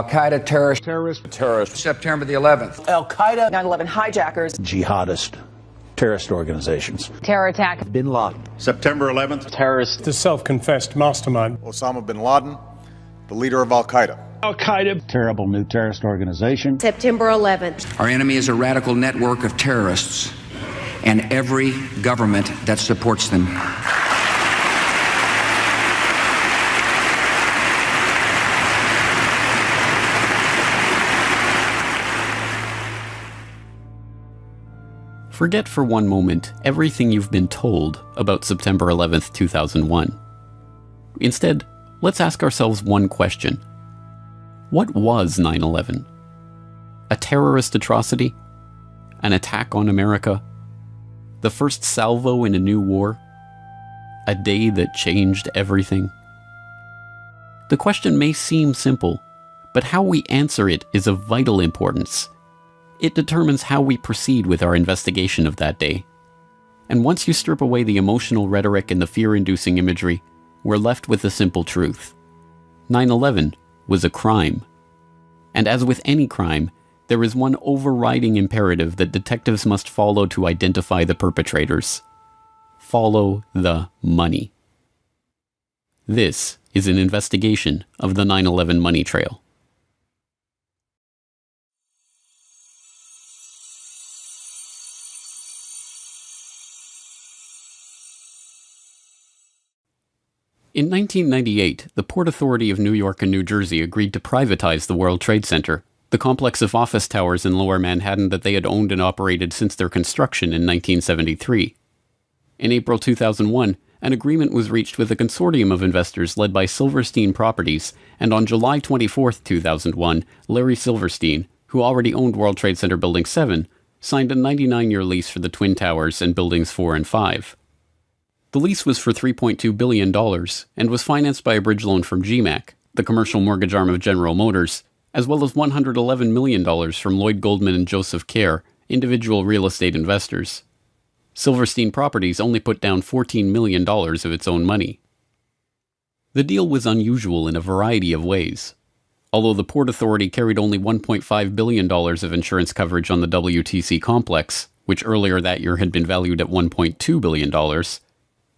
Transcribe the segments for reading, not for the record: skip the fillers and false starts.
Al-Qaeda terrorist, September the 11th. Al-Qaeda, 9/11 hijackers, jihadist terrorist organizations. Terror attack. Bin Laden. September 11th. Terrorist. The self-confessed mastermind. Osama bin Laden, the leader of Al-Qaeda. Al-Qaeda. Terrible new terrorist organization. September 11th. Our enemy is a radical network of terrorists and every government that supports them. Forget for one moment everything you've been told about September 11th, 2001. Instead, let's ask ourselves one question. What was 9/11? A terrorist atrocity? An attack on America? The first salvo in a new war? A day that changed everything? The question may seem simple, but how we answer it is of vital importance. It determines how we proceed with our investigation of that day. And once you strip away the emotional rhetoric and the fear-inducing imagery, we're left with the simple truth. 9/11 was a crime. And as with any crime, there is one overriding imperative that detectives must follow to identify the perpetrators. Follow the money. This is an investigation of the 9/11 money trail. In 1998, the Port Authority of New York and New Jersey agreed to privatize the World Trade Center, the complex of office towers in Lower Manhattan that they had owned and operated since their construction in 1973. In April 2001, an agreement was reached with a consortium of investors led by Silverstein Properties, and on July 24, 2001, Larry Silverstein, who already owned World Trade Center Building 7, signed a 99-year lease for the Twin Towers and Buildings 4 and 5. The lease was for $3.2 billion and was financed by a bridge loan from GMAC, the commercial mortgage arm of General Motors, as well as $111 million from Lloyd Goldman and Joseph Kerr, individual real estate investors. Silverstein Properties only put down $14 million of its own money. The deal was unusual in a variety of ways. Although the Port Authority carried only $1.5 billion of insurance coverage on the WTC complex, which earlier that year had been valued at $1.2 billion,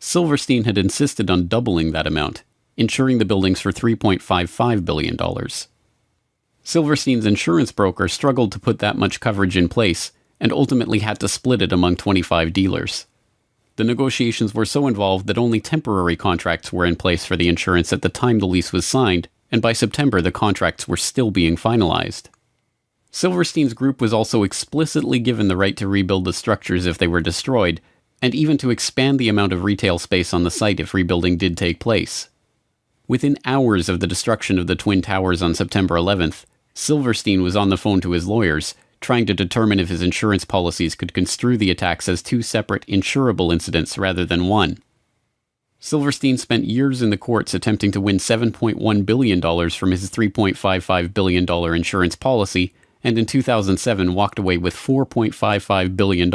Silverstein had insisted on doubling that amount, insuring the buildings for $3.55 billion. Silverstein's insurance broker struggled to put that much coverage in place and ultimately had to split it among 25 dealers. The negotiations were so involved that only temporary contracts were in place for the insurance at the time the lease was signed, and by September the contracts were still being finalized. Silverstein's group was also explicitly given the right to rebuild the structures if they were destroyed, and even to expand the amount of retail space on the site if rebuilding did take place. Within hours of the destruction of the Twin Towers on September 11th, Silverstein was on the phone to his lawyers, trying to determine if his insurance policies could construe the attacks as two separate insurable incidents rather than one. Silverstein spent years in the courts attempting to win $7.1 billion from his $3.55 billion insurance policy, and in 2007 walked away with $4.55 billion,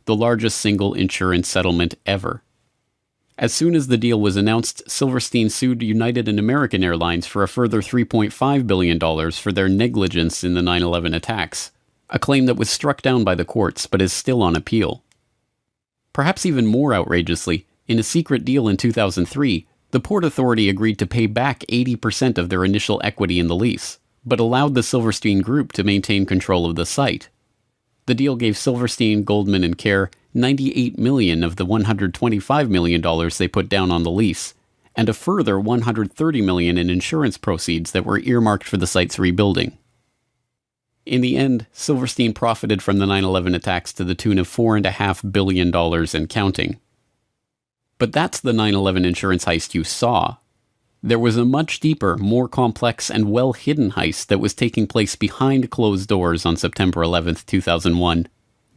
the largest single insurance settlement ever. As soon as the deal was announced, Silverstein sued United and American Airlines for a further $3.5 billion for their negligence in the 9/11 attacks, a claim that was struck down by the courts but is still on appeal. Perhaps even more outrageously, in a secret deal in 2003, the Port Authority agreed to pay back 80% of their initial equity in the lease, but allowed the Silverstein Group to maintain control of the site. The deal gave Silverstein, Goldman, and Kerr $98 million of the $125 million they put down on the lease, and a further $130 million in insurance proceeds that were earmarked for the site's rebuilding. In the end, Silverstein profited from the 9/11 attacks to the tune of $4.5 billion and counting. But that's the 9/11 insurance heist you saw. There was a much deeper, more complex, and well-hidden heist that was taking place behind closed doors on September 11th, 2001,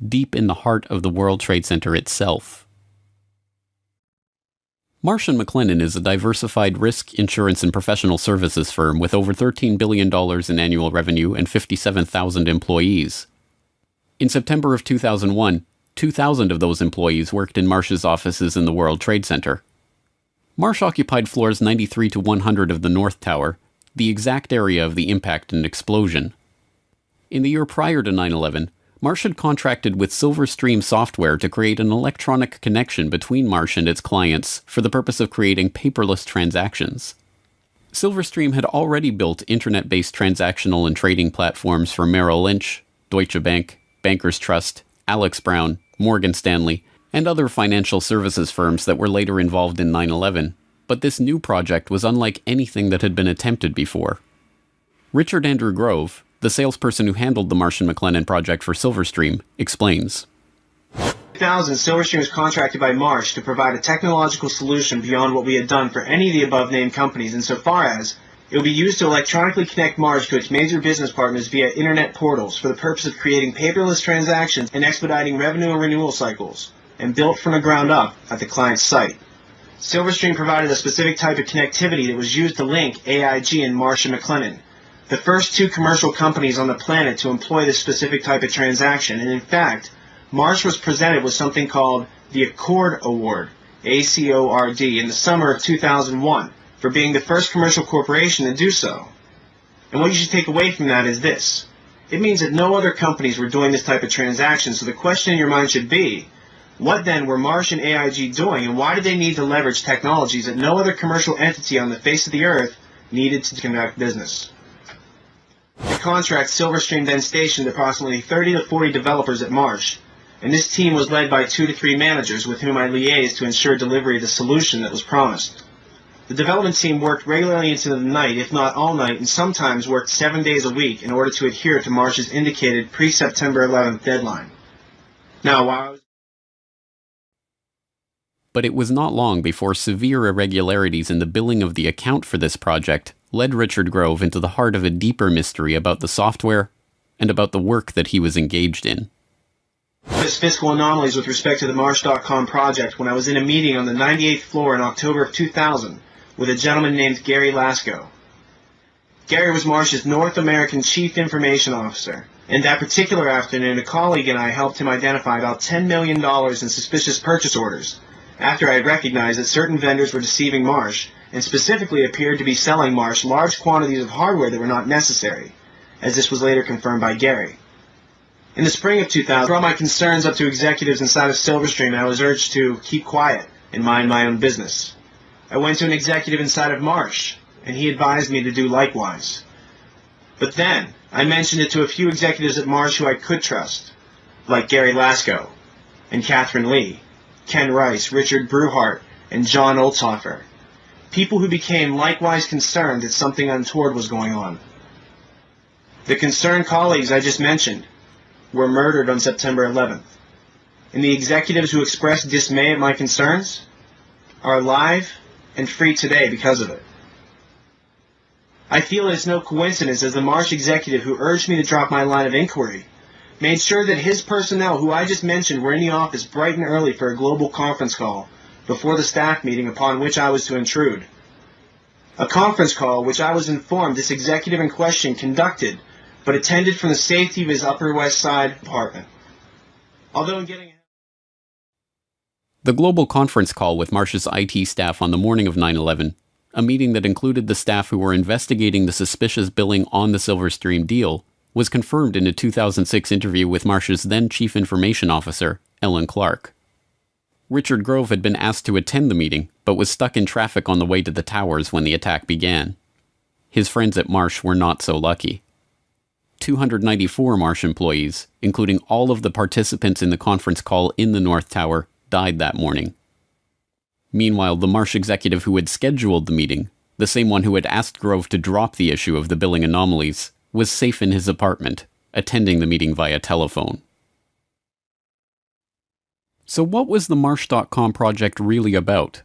deep in the heart of the World Trade Center itself. Marsh & McLennan is a diversified risk, insurance, and professional services firm with over $13 billion in annual revenue and 57,000 employees. In September of 2001, 2,000 of those employees worked in Marsh's offices in the World Trade Center. Marsh occupied floors 93 to 100 of the North Tower, the exact area of the impact and explosion. In the year prior to 9/11, Marsh had contracted with Silverstream Software to create an electronic connection between Marsh and its clients for the purpose of creating paperless transactions. Silverstream had already built internet-based transactional and trading platforms for Merrill Lynch, Deutsche Bank, Bankers Trust, Alex Brown, Morgan Stanley, and other financial services firms that were later involved in 9/11, but this new project was unlike anything that had been attempted before. Richard Andrew Grove, the salesperson who handled the Marsh & McLennan project for Silverstream, explains. In 2000, Silverstream was contracted by Marsh to provide a technological solution beyond what we had done for any of the above-named companies, insofar as it would be used to electronically connect Marsh to its major business partners via internet portals for the purpose of creating paperless transactions and expediting revenue and renewal cycles, and built from the ground up at the client's site. Silverstream provided a specific type of connectivity that was used to link AIG and Marsh & McLennan, the first two commercial companies on the planet to employ this specific type of transaction, and in fact, Marsh was presented with something called the Accord Award, ACORD, in the summer of 2001 for being the first commercial corporation to do so. And what you should take away from that is this. It means that no other companies were doing this type of transaction, so the question in your mind should be, what then were Marsh and AIG doing, and why did they need to leverage technologies that no other commercial entity on the face of the earth needed to conduct business? The contract, Silverstream then stationed approximately 30 to 40 developers at Marsh, and this team was led by 2 to 3 managers with whom I liaised to ensure delivery of the solution that was promised. The development team worked regularly into the night, if not all night, and sometimes worked 7 days a week in order to adhere to Marsh's indicated pre-September 11th deadline. Now, while I was... But it was not long before severe irregularities in the billing of the account for this project led Richard Grove into the heart of a deeper mystery about the software and about the work that he was engaged in. Fiscal anomalies with respect to the Marsh.com project when I was in a meeting on the 98th floor in October of 2000 with a gentleman named Gary Lasko. Gary was Marsh's North American Chief Information Officer, and that particular afternoon a colleague and I helped him identify about $10 million in suspicious purchase orders after I had recognized that certain vendors were deceiving Marsh and specifically appeared to be selling Marsh large quantities of hardware that were not necessary, as this was later confirmed by Gary. In the spring of 2000, I brought my concerns up to executives inside of Silverstream and I was urged to keep quiet and mind my own business. I went to an executive inside of Marsh, and he advised me to do likewise. But then, I mentioned it to a few executives at Marsh who I could trust, like Gary Lasko, and Catherine Lee, Ken Rice, Richard Bruhart, and John Olthofer, people who became likewise concerned that something untoward was going on. The concerned colleagues I just mentioned were murdered on September 11th, and the executives who expressed dismay at my concerns are alive and free today because of it. I feel it's no coincidence as the Marsh executive who urged me to drop my line of inquiry made sure that his personnel, who I just mentioned, were in the office bright and early for a global conference call before the staff meeting upon which I was to intrude. A conference call which I was informed this executive in question conducted but attended from the safety of his Upper West Side apartment. Although in getting... The global conference call with Marsh's IT staff on the morning of 9/11, a meeting that included the staff who were investigating the suspicious billing on the Silverstream deal, was confirmed in a 2006 interview with Marsh's then Chief Information Officer, Ellen Clark. Richard Grove had been asked to attend the meeting, but was stuck in traffic on the way to the towers when the attack began. His friends at Marsh were not so lucky. 294 Marsh employees, including all of the participants in the conference call in the North Tower, died that morning. Meanwhile, the Marsh executive who had scheduled the meeting, the same one who had asked Grove to drop the issue of the billing anomalies, was safe in his apartment, attending the meeting via telephone. So what was the Marsh.com project really about?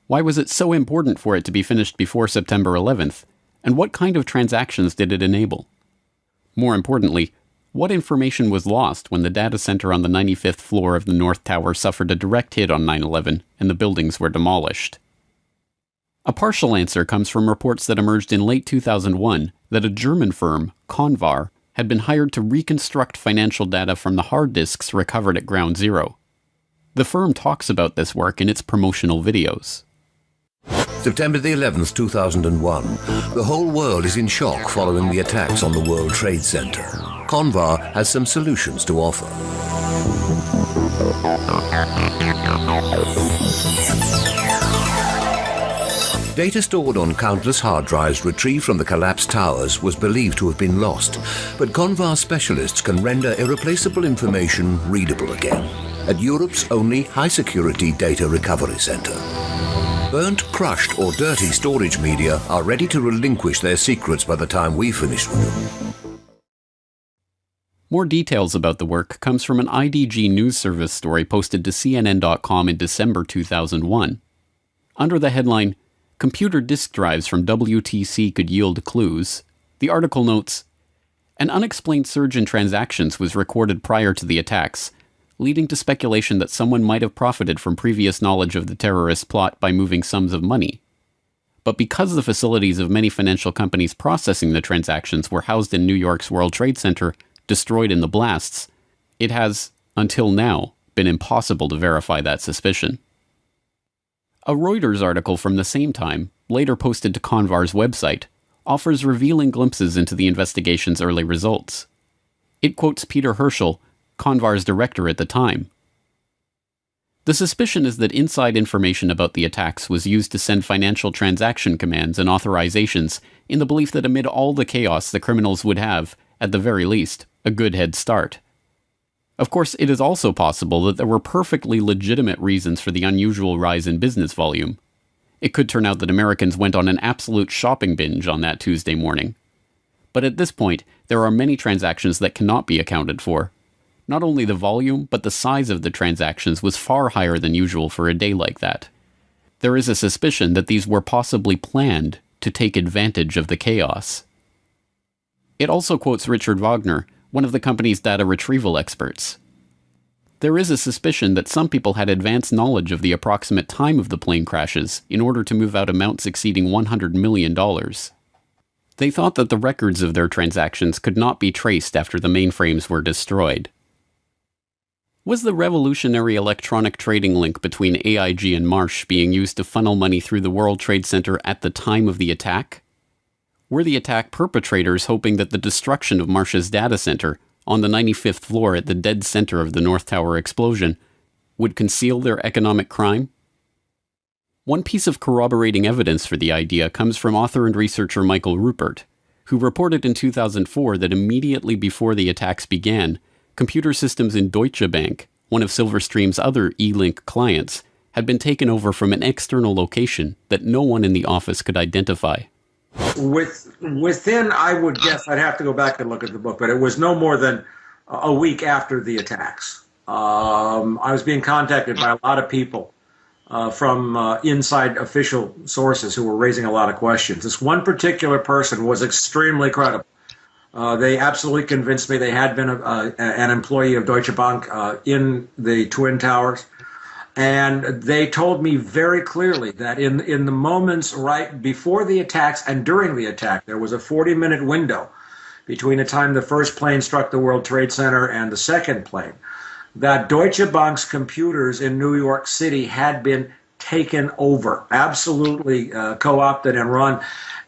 Why was it so important for it to be finished before September 11th? And what kind of transactions did it enable? More importantly, what information was lost when the data center on the 95th floor of the North Tower suffered a direct hit on 9/11 and the buildings were demolished? A partial answer comes from reports that emerged in late 2001 that a German firm, Convar, had been hired to reconstruct financial data from the hard disks recovered at Ground Zero. The firm talks about this work in its promotional videos. September the 11th, 2001. The whole world is in shock following the attacks on the World Trade Center. Convar has some solutions to offer. Data stored on countless hard drives retrieved from the collapsed towers was believed to have been lost, but Convar specialists can render irreplaceable information readable again at Europe's only high-security data recovery center. Burnt, crushed, or dirty storage media are ready to relinquish their secrets by the time we finish with them. More details about the work comes from an IDG news service story posted to CNN.com in December 2001. Under the headline, "Computer disk drives from WTC could yield clues," the article notes, "An unexplained surge in transactions was recorded prior to the attacks, leading to speculation that someone might have profited from previous knowledge of the terrorist plot by moving sums of money. But because the facilities of many financial companies processing the transactions were housed in New York's World Trade Center, destroyed in the blasts, it has, until now, been impossible to verify that suspicion." A Reuters article from the same time, later posted to Convar's website, offers revealing glimpses into the investigation's early results. It quotes Peter Herschel, Convar's director at the time. "The suspicion is that inside information about the attacks was used to send financial transaction commands and authorizations in the belief that amid all the chaos the criminals would have, at the very least, a good head start. Of course, it is also possible that there were perfectly legitimate reasons for the unusual rise in business volume. It could turn out that Americans went on an absolute shopping binge on that Tuesday morning. But at this point, there are many transactions that cannot be accounted for. Not only the volume, but the size of the transactions was far higher than usual for a day like that. There is a suspicion that these were possibly planned to take advantage of the chaos." It also quotes Richard Wagner, one of the company's data retrieval experts. "There is a suspicion that some people had advanced knowledge of the approximate time of the plane crashes in order to move out amounts exceeding $100 million. They thought that the records of their transactions could not be traced after the mainframes were destroyed." Was the revolutionary electronic trading link between AIG and Marsh being used to funnel money through the World Trade Center at the time of the attack? Were the attack perpetrators hoping that the destruction of Marsh's data center, on the 95th floor at the dead center of the North Tower explosion, would conceal their economic crime? One piece of corroborating evidence for the idea comes from author and researcher Michael Rupert, who reported in 2004 that immediately before the attacks began, computer systems in Deutsche Bank, one of Silverstream's other E-Link clients, had been taken over from an external location that no one in the office could identify. Within, I would guess, I'd have to go back and look at the book, but it was no more than a week after the attacks. I was being contacted by a lot of people from inside official sources who were raising a lot of questions. This one particular person was extremely credible. They absolutely convinced me they had been an employee of Deutsche Bank in the Twin Towers. And they told me very clearly that in the moments right before the attacks and during the attack, there was a 40-minute window between the time the first plane struck the World Trade Center and the second plane, that Deutsche Bank's computers in New York City had been taken over, absolutely co-opted and run.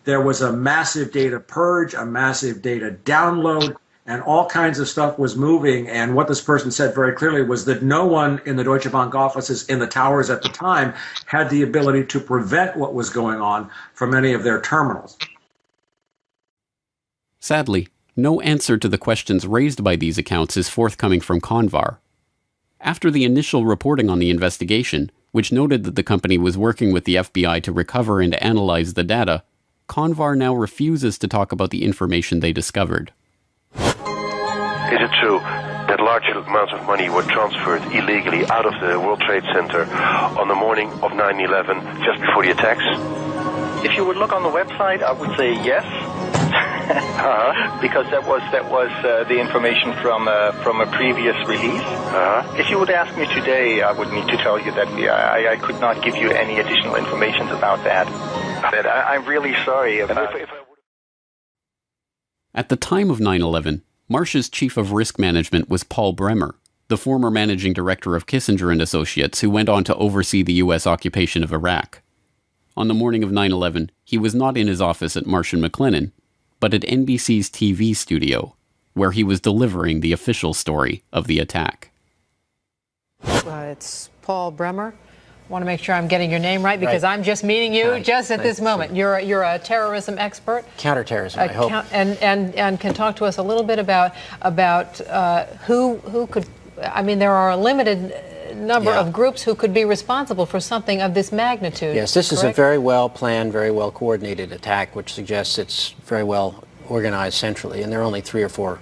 There was a massive data purge, a massive data download, and all kinds of stuff was moving. And what this person said very clearly was that no one in the Deutsche Bank offices in the towers at the time had the ability to prevent what was going on from any of their terminals. Sadly, no answer to the questions raised by these accounts is forthcoming from Convar. After the initial reporting on the investigation, which noted that the company was working with the FBI to recover and analyze the data, Convar now refuses to talk about the information they discovered. Is it true that large amounts of money were transferred illegally out of the World Trade Center on the morning of 9/11, just before the attacks? If you would look on the website, I would say yes, because that was the information from a previous release. If you would ask me today, I would need to tell you that I could not give you any additional information about that. I'm really sorry. At the time of 9/11, Marsh's chief of risk management was Paul Bremer, the former managing director of Kissinger and Associates, who went on to oversee the U.S. occupation of Iraq. On the morning of 9/11, he was not in his office at Marsh & McLennan, but at NBC's TV studio, where he was delivering the official story of the attack. It's Paul Bremer. I want to make sure I'm getting your name right because I'm just meeting you just at this moment. You're a terrorism expert, counterterrorism. I hope, and can talk to us a little bit about who could. I mean, there are a limited number of groups who could be responsible for something of this magnitude. Yes, this is a very well planned, very well coordinated attack, which suggests it's very well organized centrally, and there are only 3 or 4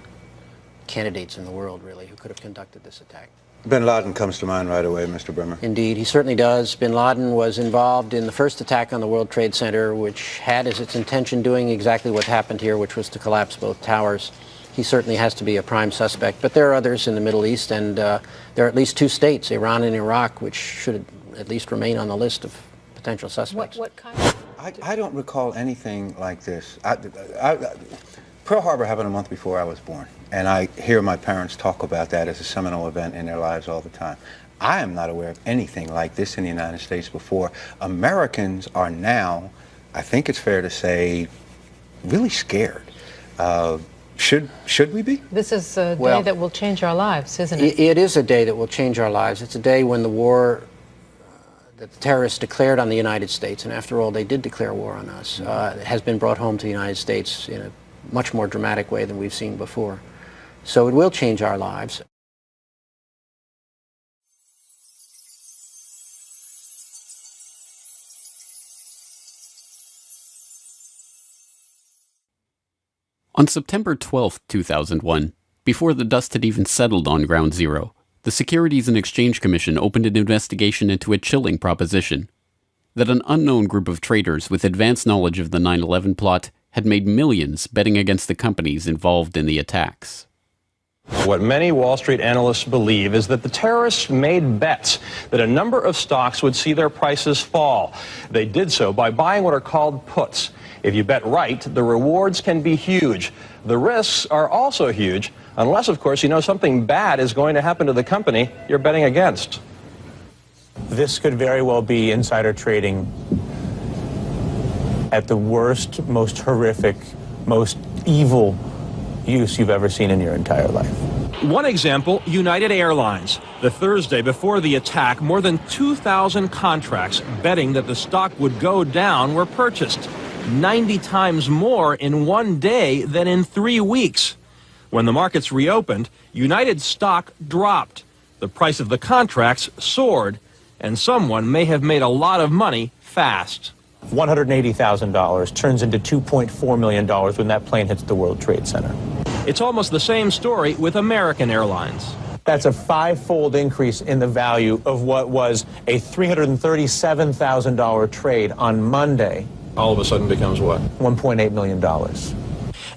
candidates in the world, really, who could have conducted this attack. Bin Laden comes to mind right away, Mr. Bremer. Indeed, he certainly does. Bin Laden was involved in the first attack on the World Trade Center, which had as its intention doing exactly what happened here, which was to collapse both towers. He certainly has to be a prime suspect, but there are others in the Middle East, and there are at least 2 states, Iran and Iraq, which should at least remain on the list of potential suspects. What kind of... I don't recall anything like this. Pearl Harbor happened a month before I was born, and I hear my parents talk about that as a seminal event in their lives all the time. I am not aware of anything like this in the United States before. Americans are now, I think it's fair to say, really scared. Should we be? This is a day that will change our lives, isn't it? It is a day that will change our lives. It's a day when the war that the terrorists declared on the United States, and after all, they did declare war on us, has been brought home to the United States in a much more dramatic way than we've seen before. So it will change our lives. On September 12, 2001, before the dust had even settled on Ground Zero, the Securities and Exchange Commission opened an investigation into a chilling proposition: that an unknown group of traders with advanced knowledge of the 9/11 plot had made millions betting against the companies involved in the attacks. What many Wall Street analysts believe is that the terrorists made bets that a number of stocks would see their prices fall. They did so by buying what are called puts. If you bet right, the rewards can be huge. The risks are also huge, unless, of course, you know something bad is going to happen to the company you're betting against. This could very well be insider trading at the worst, most horrific, most evil use you've ever seen in your entire life. One example, United Airlines. The Thursday before the attack, more than 2,000 contracts betting that the stock would go down were purchased. 90 times more in one day than in 3 weeks. When the markets reopened, United's stock dropped. The price of the contracts soared, and someone may have made a lot of money fast. $180,000 turns into $2.4 million when that plane hits the World Trade Center. It's almost the same story with American Airlines. That's a 5-fold increase in the value of what was a $337,000 trade on Monday. All of a sudden becomes what? $1.8 million.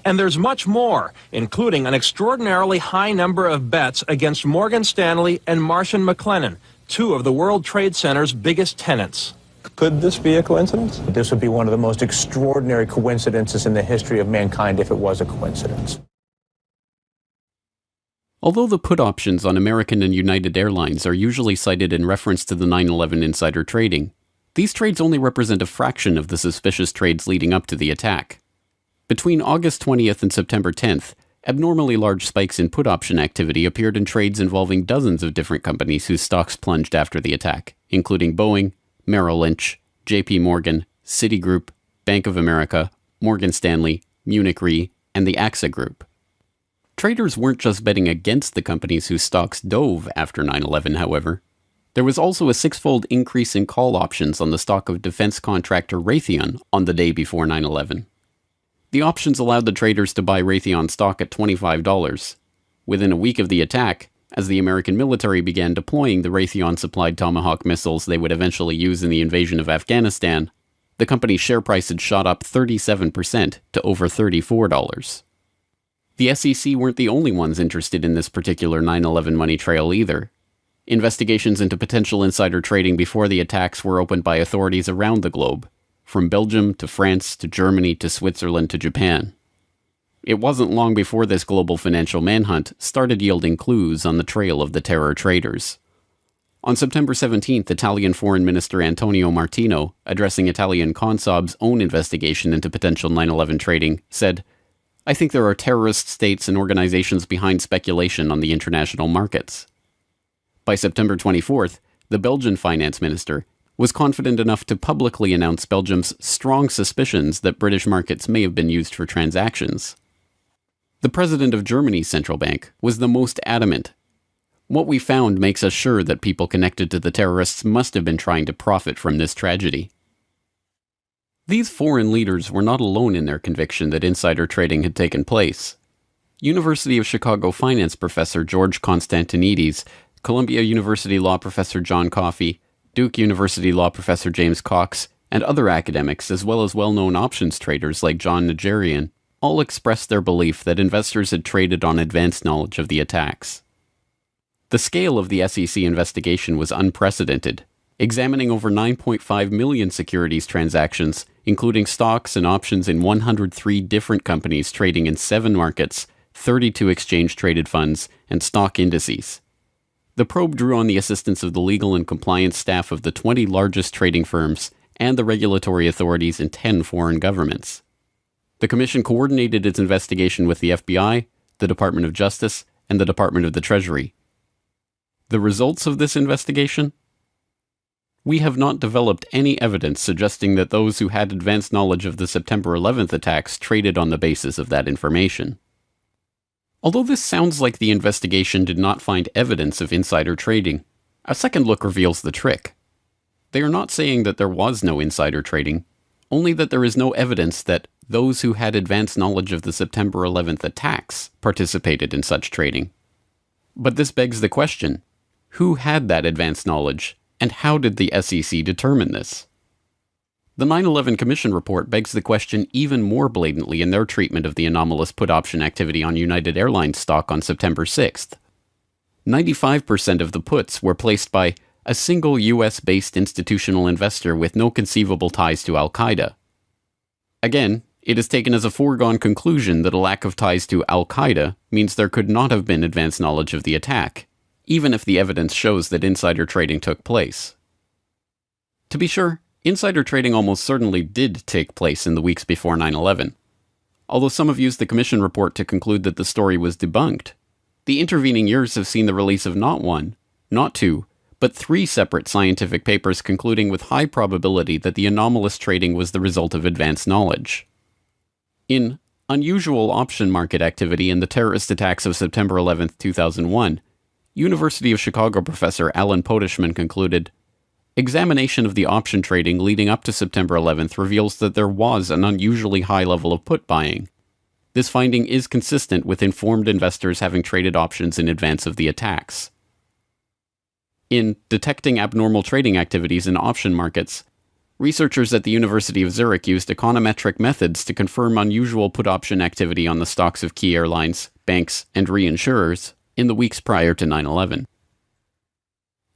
And there's much more, including an extraordinarily high number of bets against Morgan Stanley and Marsh & McLennan, 2 of the World Trade Center's biggest tenants. Could this be a coincidence? This would be one of the most extraordinary coincidences in the history of mankind if it was a coincidence. Although the put options on American and United Airlines are usually cited in reference to the 9/11 insider trading, these trades only represent a fraction of the suspicious trades leading up to the attack. Between August 20th and September 10th, abnormally large spikes in put option activity appeared in trades involving dozens of different companies whose stocks plunged after the attack, including Boeing, Merrill Lynch, JP Morgan, Citigroup, Bank of America, Morgan Stanley, Munich Re, and the AXA Group. Traders weren't just betting against the companies whose stocks dove after 9/11, however. There was also a 6-fold increase in call options on the stock of defense contractor Raytheon on the day before 9/11. The options allowed the traders to buy Raytheon stock at $25. Within a week of the attack, as the American military began deploying the Raytheon-supplied Tomahawk missiles they would eventually use in the invasion of Afghanistan, the company's share price had shot up 37% to over $34. The SEC weren't the only ones interested in this particular 9/11 money trail either. Investigations into potential insider trading before the attacks were opened by authorities around the globe, from Belgium to France to Germany to Switzerland to Japan. It wasn't long before this global financial manhunt started yielding clues on the trail of the terror traders. On September 17th, Italian Foreign Minister Antonio Martino, addressing Italian Consob's own investigation into potential 9/11 trading, said, "I think there are terrorist states and organizations behind speculation on the international markets." By September 24th, the Belgian finance minister was confident enough to publicly announce Belgium's strong suspicions that British markets may have been used for transactions. The president of Germany's central bank was the most adamant. "What we found makes us sure that people connected to the terrorists must have been trying to profit from this tragedy." These foreign leaders were not alone in their conviction that insider trading had taken place. University of Chicago finance professor George Constantinides, Columbia University law professor John Coffey, Duke University law professor James Cox, and other academics, as well as well-known options traders like John Najarian, all expressed their belief that investors had traded on advanced knowledge of the attacks. The scale of the SEC investigation was unprecedented, examining over 9.5 million securities transactions, including stocks and options in 103 different companies trading in 7 markets, 32 exchange-traded funds, and stock indices. The probe drew on the assistance of the legal and compliance staff of the 20 largest trading firms and the regulatory authorities in 10 foreign governments. The Commission coordinated its investigation with the FBI, the Department of Justice, and the Department of the Treasury. The results of this investigation? We have not developed any evidence suggesting that those who had advanced knowledge of the September 11th attacks traded on the basis of that information. Although this sounds like the investigation did not find evidence of insider trading, a second look reveals the trick. They are not saying that there was no insider trading, only that there is no evidence that those who had advanced knowledge of the September 11th attacks participated in such trading. But this begs the question, who had that advanced knowledge, and how did the SEC determine this? The 9/11 Commission report begs the question even more blatantly in their treatment of the anomalous put option activity on United Airlines stock on September 6th. 95% of the puts were placed by a single US-based institutional investor with no conceivable ties to Al-Qaeda. Again, it is taken as a foregone conclusion that a lack of ties to Al-Qaeda means there could not have been advanced knowledge of the attack, even if the evidence shows that insider trading took place. To be sure, insider trading almost certainly did take place in the weeks before 9/11. Although some have used the Commission report to conclude that the story was debunked, the intervening years have seen the release of not one, not two, but 3 separate scientific papers concluding with high probability that the anomalous trading was the result of advanced knowledge. In Unusual Option Market Activity in the Terrorist Attacks of September 11, 2001, University of Chicago professor Alan Podeshman concluded, "Examination of the option trading leading up to September 11th reveals that there was an unusually high level of put buying. This finding is consistent with informed investors having traded options in advance of the attacks." In Detecting Abnormal Trading Activities in Option Markets, researchers at the University of Zurich used econometric methods to confirm unusual put option activity on the stocks of key airlines, banks, and reinsurers in the weeks prior to 9/11.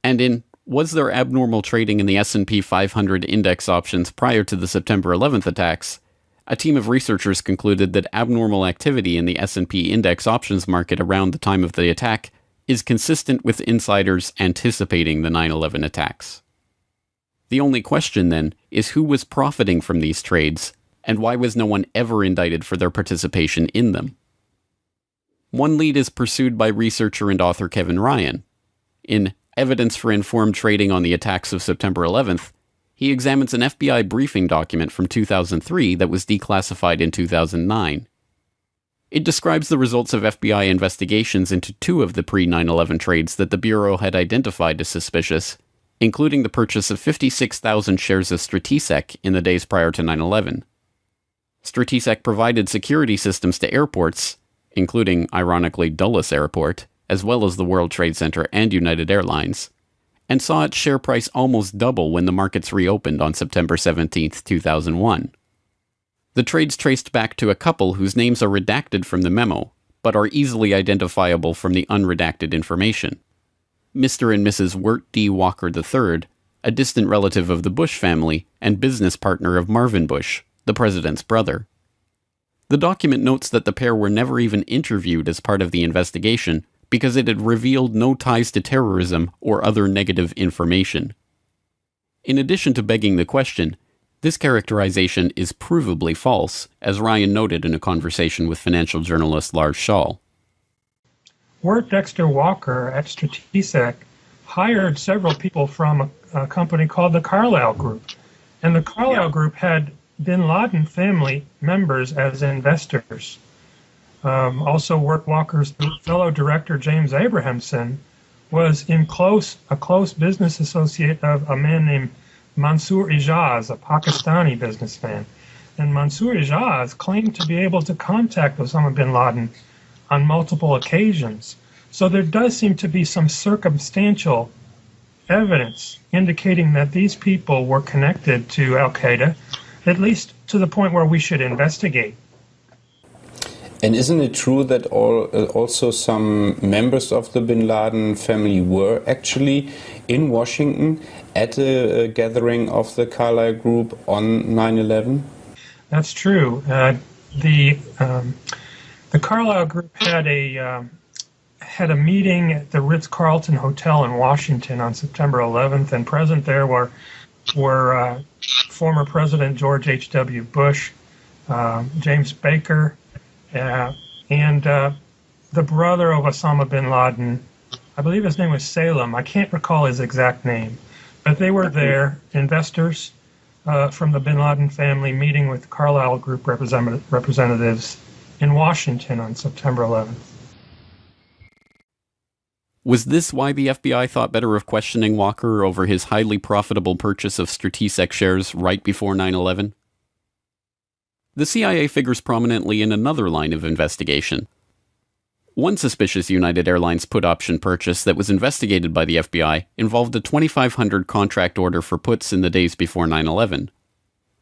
And in Was There Abnormal Trading in the S&P 500 Index Options Prior to the September 11th Attacks, a team of researchers concluded that abnormal activity in the S&P Index Options market around the time of the attack is consistent with insiders anticipating the 9/11 attacks. The only question, then, is who was profiting from these trades, and why was no one ever indicted for their participation in them? One lead is pursued by researcher and author Kevin Ryan. In Evidence for Informed Trading on the Attacks of September 11th, he examines an FBI briefing document from 2003 that was declassified in 2009. It describes the results of FBI investigations into 2 of the pre-9/11 trades that the Bureau had identified as suspicious, including the purchase of 56,000 shares of Stratisec in the days prior to 9/11. Stratisec provided security systems to airports, including, ironically, Dulles Airport, as well as the World Trade Center and United Airlines, and saw its share price almost double when the markets reopened on September 17, 2001. The trades traced back to a couple whose names are redacted from the memo, but are easily identifiable from the unredacted information. Mr. and Mrs. Wirt D. Walker III, a distant relative of the Bush family and business partner of Marvin Bush, the president's brother. The document notes that the pair were never even interviewed as part of the investigation, because it had revealed no ties to terrorism or other negative information. In addition to begging the question, this characterization is provably false, as Ryan noted in a conversation with financial journalist Lars Schall. Wirt Dexter Walker at Stratesec hired several people from a company called the Carlyle Group. And the Carlyle Group had bin Laden family members as investors. Also, Wirt Walker's fellow director, James Abrahamson, was a close business associate of a man named Mansour Ijaz, a Pakistani businessman. And Mansour Ijaz claimed to be able to contact Osama bin Laden on multiple occasions. So there does seem to be some circumstantial evidence indicating that these people were connected to Al-Qaeda, at least to the point where we should investigate. And isn't it true that also some members of the bin Laden family were actually in Washington at a gathering of the Carlyle Group on 9/11? That's true. The Carlyle Group had a meeting at the Ritz-Carlton Hotel in Washington on September 11th, and present there were former President George H.W. Bush, James Baker, and the brother of Osama bin Laden. I believe his name was Salem. I can't recall his exact name. But they were there, investors from the bin Laden family, meeting with Carlyle Group representatives in Washington on September 11th. Was this why the FBI thought better of questioning Walker over his highly profitable purchase of Stratesec shares right before 9/11? The CIA figures prominently in another line of investigation. One suspicious United Airlines put option purchase that was investigated by the FBI involved a 2,500 contract order for puts in the days before 9/11.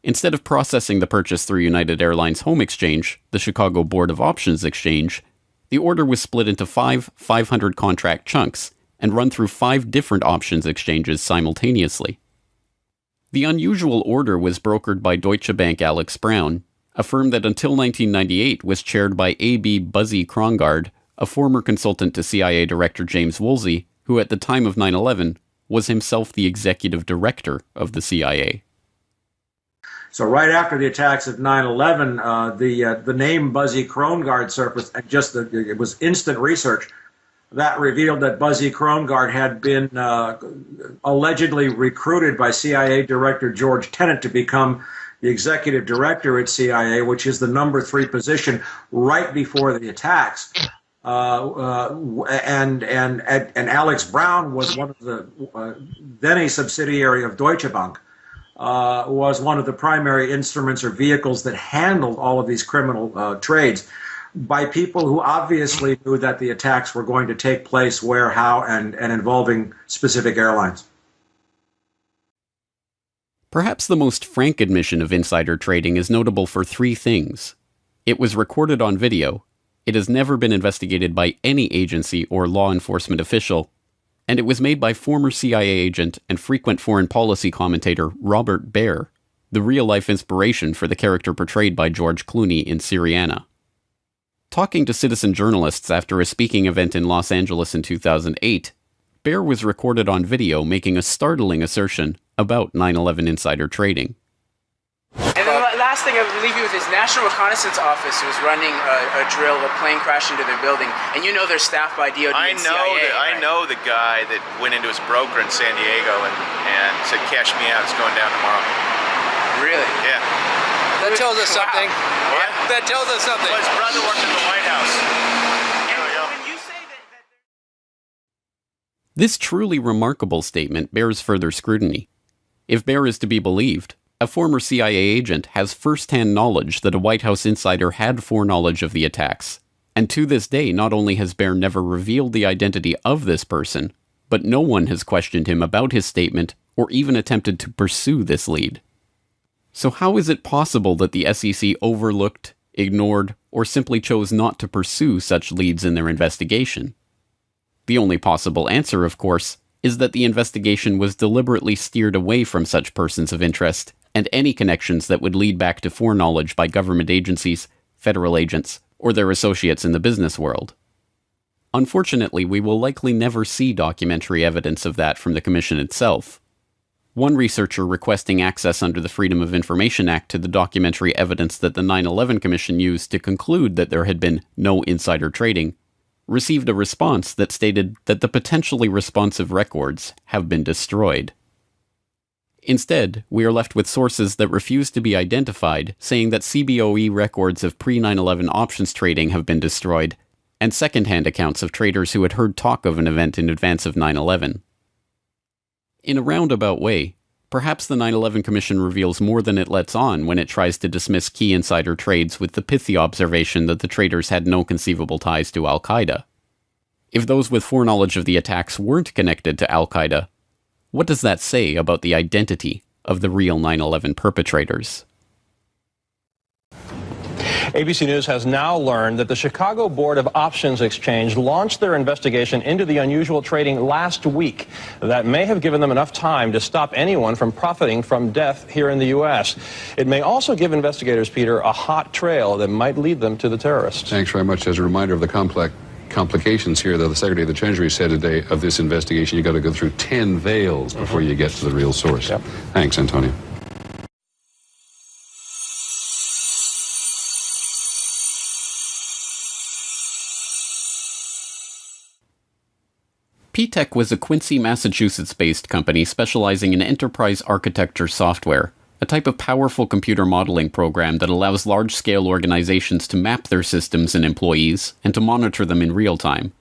Instead of processing the purchase through United Airlines Home Exchange, the Chicago Board of Options Exchange, the order was split into 500 contract chunks and run through 5 different options exchanges simultaneously. The unusual order was brokered by Deutsche Bank Alex Brown, a firm that until 1998 was chaired by A.B. Buzzy Krongard, a former consultant to CIA Director James Woolsey, who at the time of 9/11 was himself the executive director of the CIA. So right after the attacks of 9/11, the name Buzzy Krongard surfaced, and it was instant research that revealed that Buzzy Krongard had been allegedly recruited by CIA Director George Tenet to become the executive director at CIA, which is the number 3 position right before the attacks. And Alex Brown was one of the then a subsidiary of Deutsche Bank. Was one of the primary instruments or vehicles that handled all of these criminal trades by people who obviously knew that the attacks were going to take place where, how, and involving specific airlines. Perhaps the most frank admission of insider trading is notable for 3 things. It was recorded on video, it has never been investigated by any agency or law enforcement official, and it was made by former CIA agent and frequent foreign policy commentator Robert Baer, the real-life inspiration for the character portrayed by George Clooney in Syriana. Talking to citizen journalists after a speaking event in Los Angeles in 2008, Baer was recorded on video making a startling assertion about 9/11 insider trading. And then the last thing, I believe it was his National Reconnaissance Office who was running a drill. A plane crashed into their building, and you know they're staffed by DOD and CIA. I know the guy that went into his broker in San Diego and said, "Cash me out. It's going down tomorrow." Really? Yeah. That tells us something. What? Yeah, that tells us something. Well, his brother worked in the White House. This truly remarkable statement bears further scrutiny. If Baer is to be believed, a former CIA agent has first-hand knowledge that a White House insider had foreknowledge of the attacks, and to this day not only has Baer never revealed the identity of this person, but no one has questioned him about his statement or even attempted to pursue this lead. So how is it possible that the SEC overlooked, ignored, or simply chose not to pursue such leads in their investigation? The only possible answer, of course, is that the investigation was deliberately steered away from such persons of interest and any connections that would lead back to foreknowledge by government agencies, federal agents, or their associates in the business world. Unfortunately, we will likely never see documentary evidence of that from the Commission itself. One researcher requesting access under the Freedom of Information Act to the documentary evidence that the 9/11 Commission used to conclude that there had been no insider trading, received a response that stated that the potentially responsive records have been destroyed. Instead, we are left with sources that refuse to be identified, saying that CBOE records of pre-9/11 options trading have been destroyed, and second-hand accounts of traders who had heard talk of an event in advance of 9/11. In a roundabout way, perhaps the 9/11 Commission reveals more than it lets on when it tries to dismiss key insider trades with the pithy observation that the traders had no conceivable ties to Al-Qaeda. If those with foreknowledge of the attacks weren't connected to Al-Qaeda, what does that say about the identity of the real 9/11 perpetrators? ABC News has now learned that the Chicago Board of Options Exchange launched their investigation into the unusual trading last week. That may have given them enough time to stop anyone from profiting from death here in the U.S. It may also give investigators, Peter, a hot trail that might lead them to the terrorists. Thanks very much. As a reminder of the complications here, though, the Secretary of the Treasury said today of this investigation, you've got to go through 10 veils before you get to the real source. Yep. Thanks, Antonio. P-Tech was a Quincy, Massachusetts-based company specializing in enterprise architecture software, a type of powerful computer modeling program that allows large-scale organizations to map their systems and employees and to monitor them in real time.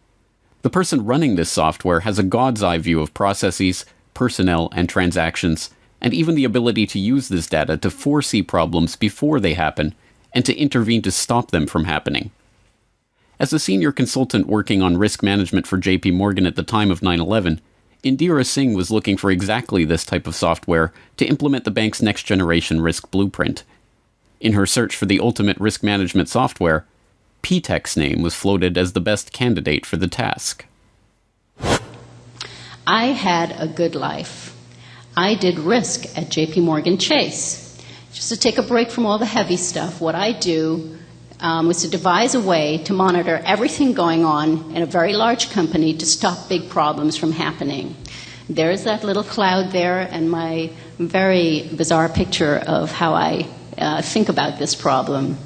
The person running this software has a god's-eye view of processes, personnel, and transactions, and even the ability to use this data to foresee problems before they happen and to intervene to stop them from happening. As a senior consultant working on risk management for JP Morgan at the time of 9/11, Indira Singh was looking for exactly this type of software to implement the bank's next-generation risk blueprint. In her search for the ultimate risk management software, P-Tech's name was floated as the best candidate for the task. I had a good life. I did risk at JP Morgan Chase. Just to take a break from all the heavy stuff, what I do was to devise a way to monitor everything going on in a very large company to stop big problems from happening. There's that little cloud there and my very bizarre picture of how I think about this problem.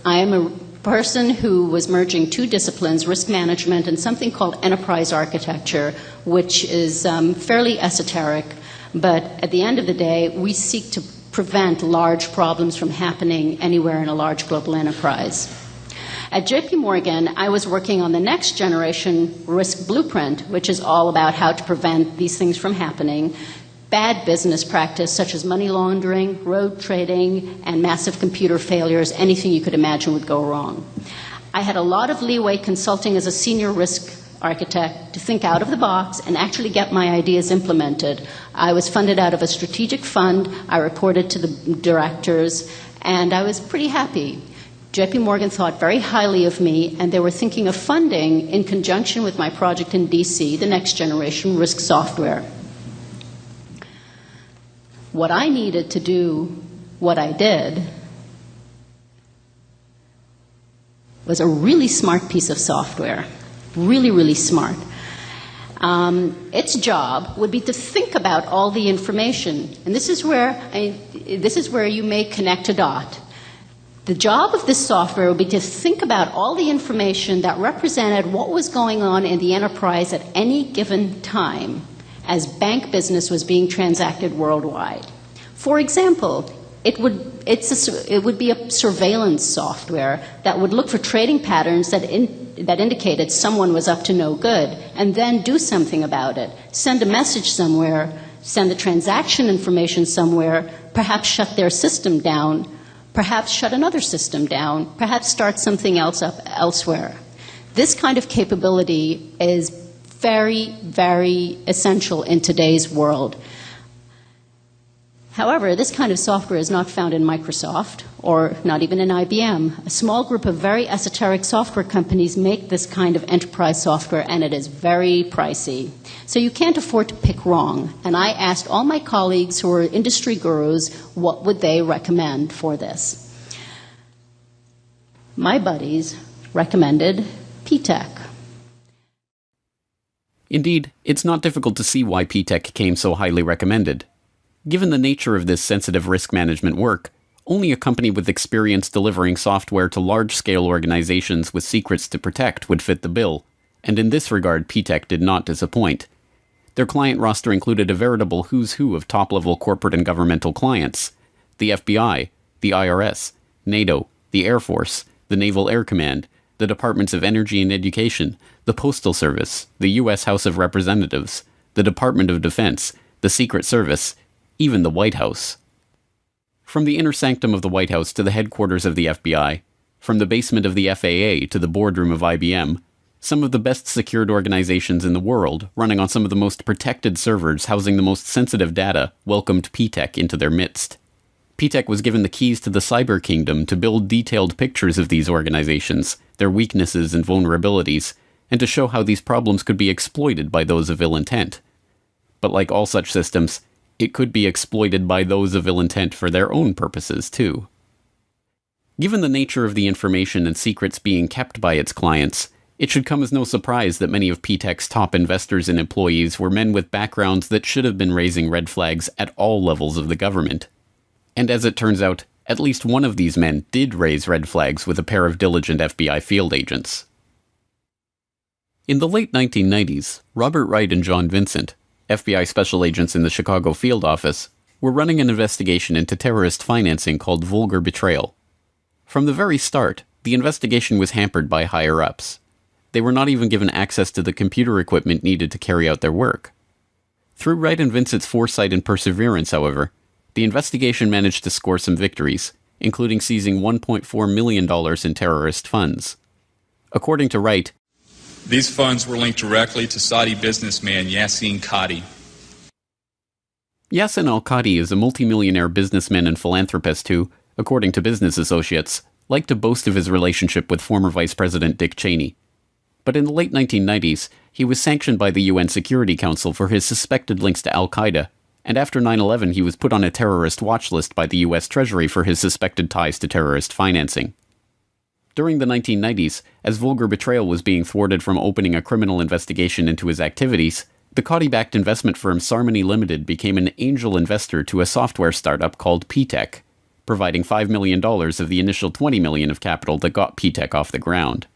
I am a person who was merging two disciplines, risk management and something called enterprise architecture, which is fairly esoteric, but at the end of the day, we seek to prevent large problems from happening anywhere in a large global enterprise. At JP Morgan, I was working on the next generation risk blueprint, which is all about how to prevent these things from happening. Bad business practice, such as money laundering, road trading, and massive computer failures, anything you could imagine would go wrong. I had a lot of leeway consulting as a senior risk architect to think out of the box and actually get my ideas implemented. I was funded out of a strategic fund. I reported to the directors, and I was pretty happy. JP Morgan thought very highly of me, and they were thinking of funding, in conjunction with my project in DC, the next generation risk software. What I needed to do what I did was a really smart piece of software. Really, really smart. Its job would be to think about all the information, and this is where you may connect a dot. The job of this software would be to think about all the information that represented what was going on in the enterprise at any given time as bank business was being transacted worldwide. For example, it would be a surveillance software that would look for trading patterns that indicated someone was up to no good, and then do something about it. Send a message somewhere, send the transaction information somewhere, perhaps shut their system down, perhaps shut another system down, perhaps start something else up elsewhere. This kind of capability is very, very essential in today's world. However, this kind of software is not found in Microsoft or not even in IBM. A small group of very esoteric software companies make this kind of enterprise software, and it is very pricey. So you can't afford to pick wrong. And I asked all my colleagues who are industry gurus what would they recommend for this. My buddies recommended P-Tech. Indeed, it's not difficult to see why P-TECH came so highly recommended. Given the nature of this sensitive risk management work, only a company with experience delivering software to large-scale organizations with secrets to protect would fit the bill, and in this regard P-TECH did not disappoint. Their client roster included a veritable who's who of top-level corporate and governmental clients: the FBI, the IRS, NATO, the Air Force, the Naval Air Command, the Departments of Energy and Education, the Postal Service, the U.S. House of Representatives, the Department of Defense, the Secret Service, even the White House. From the inner sanctum of the White House to the headquarters of the FBI, from the basement of the FAA to the boardroom of IBM, some of the best secured organizations in the world, running on some of the most protected servers housing the most sensitive data, welcomed P-TECH into their midst. P-TECH was given the keys to the cyber kingdom to build detailed pictures of these organizations, their weaknesses and vulnerabilities, and to show how these problems could be exploited by those of ill intent. But like all such systems, it could be exploited by those of ill intent for their own purposes, too. Given the nature of the information and secrets being kept by its clients, it should come as no surprise that many of P-TECH's top investors and employees were men with backgrounds that should have been raising red flags at all levels of the government. And as it turns out, at least one of these men did raise red flags with a pair of diligent FBI field agents. In the late 1990s, Robert Wright and John Vincent, FBI special agents in the Chicago field office, were running an investigation into terrorist financing called vulgar betrayal. From the very start, the investigation was hampered by higher-ups. They were not even given access to the computer equipment needed to carry out their work. Through Wright and Vincent's foresight and perseverance, however, the investigation managed to score some victories, including seizing $1.4 million in terrorist funds. According to Wright, these funds were linked directly to Saudi businessman Yassin Qadi. Yassin al-Qadi is a multimillionaire businessman and philanthropist who, according to Business Associates, liked to boast of his relationship with former Vice President Dick Cheney. But in the late 1990s, he was sanctioned by the UN Security Council for his suspected links to al-Qaeda, and after 9/11 he was put on a terrorist watch list by the US Treasury for his suspected ties to terrorist financing. During the 1990s, as vulgar betrayal was being thwarted from opening a criminal investigation into his activities, the Qadi-backed investment firm Sarmony Limited became an angel investor to a software startup called P-TECH, providing $5 million of the initial $20 million of capital that got P-TECH off the ground.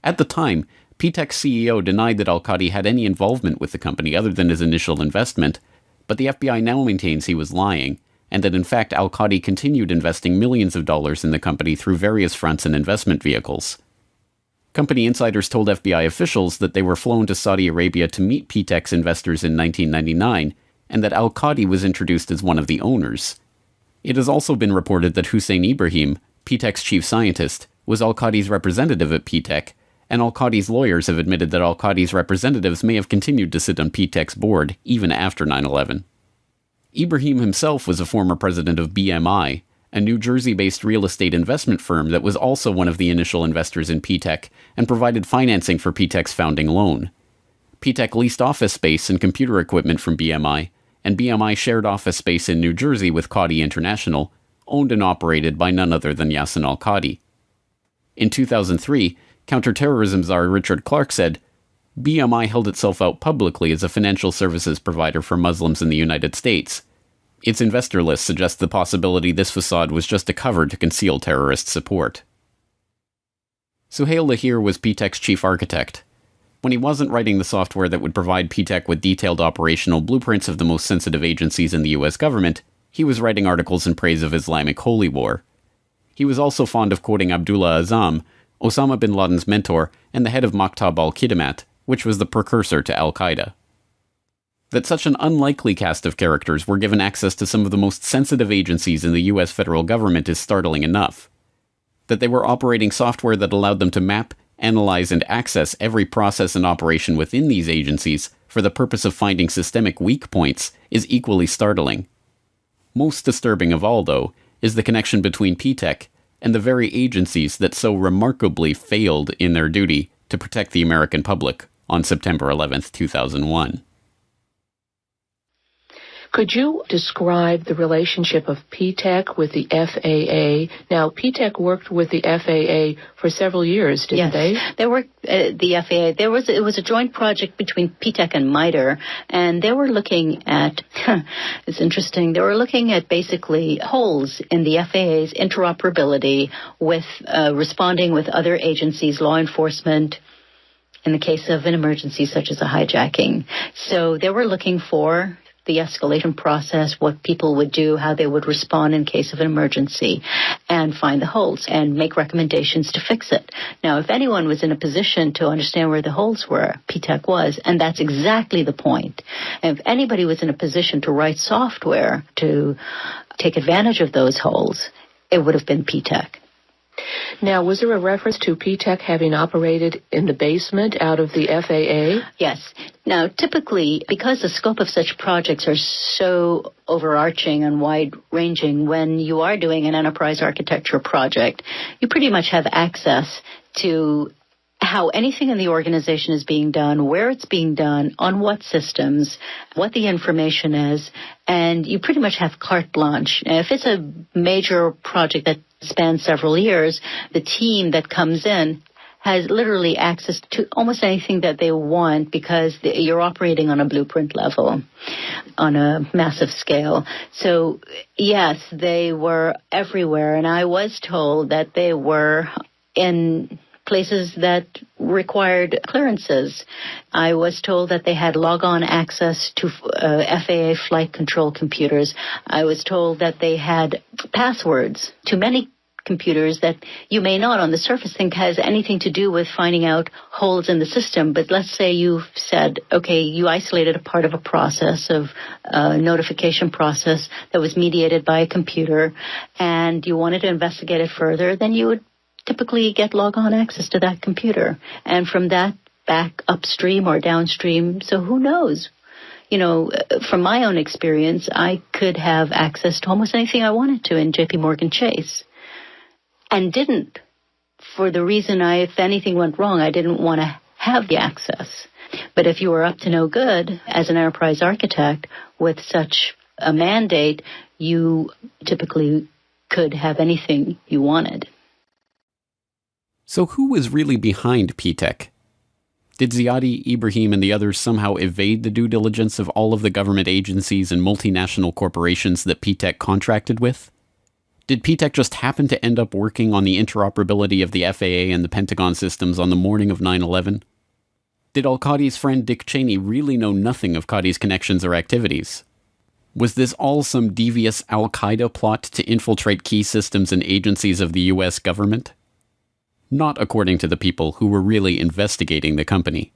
At the time, P-TECH's CEO denied that al-Qadi had any involvement with the company other than his initial investment, but the FBI now maintains he was lying, and that in fact al-Qadi continued investing millions of dollars in the company through various fronts and investment vehicles. Company insiders told FBI officials that they were flown to Saudi Arabia to meet P-TECH's investors in 1999, and that al-Qadi was introduced as one of the owners. It has also been reported that Hussein Ibrahim, P-TECH's chief scientist, was al-Qadi's representative at P-TECH, and al-Qadi's lawyers have admitted that al-Qadi's representatives may have continued to sit on P-TECH's board even after 9/11. Ibrahim himself was a former president of BMI, a New Jersey-based real estate investment firm that was also one of the initial investors in P-TECH and provided financing for P-TECH's founding loan. P-TECH leased office space and computer equipment from BMI, and BMI shared office space in New Jersey with Qadi International, owned and operated by none other than Yassin al-Qadi. In 2003, counterterrorism czar Richard Clarke said, BMI held itself out publicly as a financial services provider for Muslims in the United States. Its investor list suggests the possibility this facade was just a cover to conceal terrorist support. Suhail Lahir was P-TECH's chief architect. When he wasn't writing the software that would provide P-TECH with detailed operational blueprints of the most sensitive agencies in the US government, he was writing articles in praise of Islamic holy war. He was also fond of quoting Abdullah Azzam, Osama bin Laden's mentor and the head of Maktab al-Khidmat, which was the precursor to al-Qaeda. That such an unlikely cast of characters were given access to some of the most sensitive agencies in the US federal government is startling enough. That they were operating software that allowed them to map, analyze, and access every process and operation within these agencies for the purpose of finding systemic weak points is equally startling. Most disturbing of all, though, is the connection between P-TECH and the very agencies that so remarkably failed in their duty to protect the American public on September 11, 2001. Could you describe the relationship of PTEC with the FAA? Now, PTEC worked with the FAA for several years, didn't they? Yes, they worked the FAA. It was a joint project between PTEC and MITRE, and they were looking at, it's interesting, they were looking at basically holes in the FAA's interoperability with responding with other agencies, law enforcement, in the case of an emergency such as a hijacking. So they were looking for the escalation process, what people would do, how they would respond in case of an emergency, and find the holes and make recommendations to fix it. Now, if anyone was in a position to understand where the holes were, PTEC was, and that's exactly the point. And if anybody was in a position to write software to take advantage of those holes, it would have been PTEC. Now, was there a reference to PTEC having operated in the basement out of the FAA? Yes. Now, typically, because the scope of such projects are so overarching and wide-ranging, when you are doing an enterprise architecture project, you pretty much have access to how anything in the organization is being done, where it's being done, on what systems, what the information is, and you pretty much have carte blanche. If it's a major project that spans several years, the team that comes in has literally access to almost anything that they want because you're operating on a blueprint level, on a massive scale. So, yes, they were everywhere, and I was told that they were in places that required clearances. I was told that they had log-on access to FAA flight control computers. I was told that they had passwords to many computers that you may not on the surface think has anything to do with finding out holes in the system. But let's say you've said, okay, you isolated a part of a process, of a notification process that was mediated by a computer, and you wanted to investigate it further, then you would typically get log-on access to that computer. And from that, back upstream or downstream, so who knows? You know, from my own experience, I could have access to almost anything I wanted to in JP Morgan Chase. And didn't, for the reason if anything went wrong, I didn't want to have the access. But if you were up to no good as an enterprise architect with such a mandate, you typically could have anything you wanted. So who was really behind PTEC? Did Ziadi, Ibrahim, and the others somehow evade the due diligence of all of the government agencies and multinational corporations that PTEC contracted with? Did PTEC just happen to end up working on the interoperability of the FAA and the Pentagon systems on the morning of 9/11? Did al-Qadi's friend Dick Cheney really know nothing of Qadi's connections or activities? Was this all some devious al-Qaeda plot to infiltrate key systems and agencies of the US government? Not according to the people who were really investigating the company.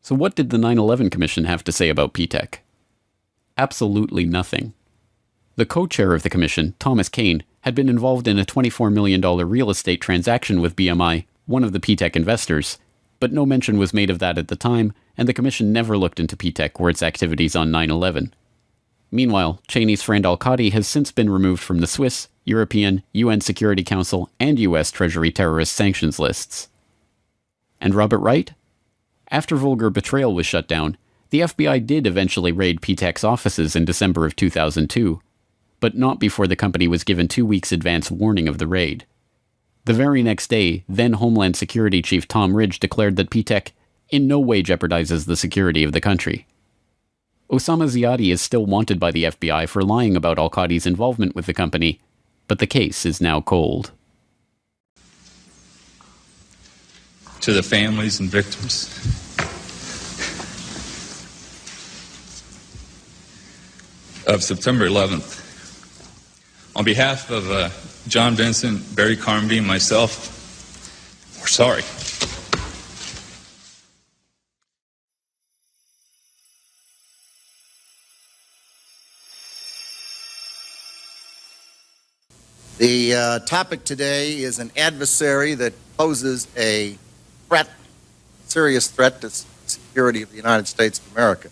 So what did the 9/11 Commission have to say about PTEC? Absolutely nothing. The co-chair of the commission, Thomas Kane, had been involved in a $24 million real estate transaction with BMI, one of the PTEC investors, but no mention was made of that at the time, and the commission never looked into PTEC or its activities on 9/11. Meanwhile, Cheney's friend al-Qadi has since been removed from the Swiss, European, UN Security Council, and US Treasury terrorist sanctions lists. And Robert Wright? After Vulgar Betrayal was shut down, the FBI did eventually raid PTEC's offices in December of 2002, but not before the company was given 2 weeks advance warning of the raid. The very next day, then Homeland Security Chief Tom Ridge declared that PTEC in no way jeopardizes the security of the country. Osama Ziadi is still wanted by the FBI for lying about al-Qadi's involvement with the company, but the case is now cold. To the families and victims, of September 11th, on behalf of John Vincent, Barry Carmody, and myself, we're sorry. The topic today is an adversary that poses a threat, serious threat to the security of the United States of America.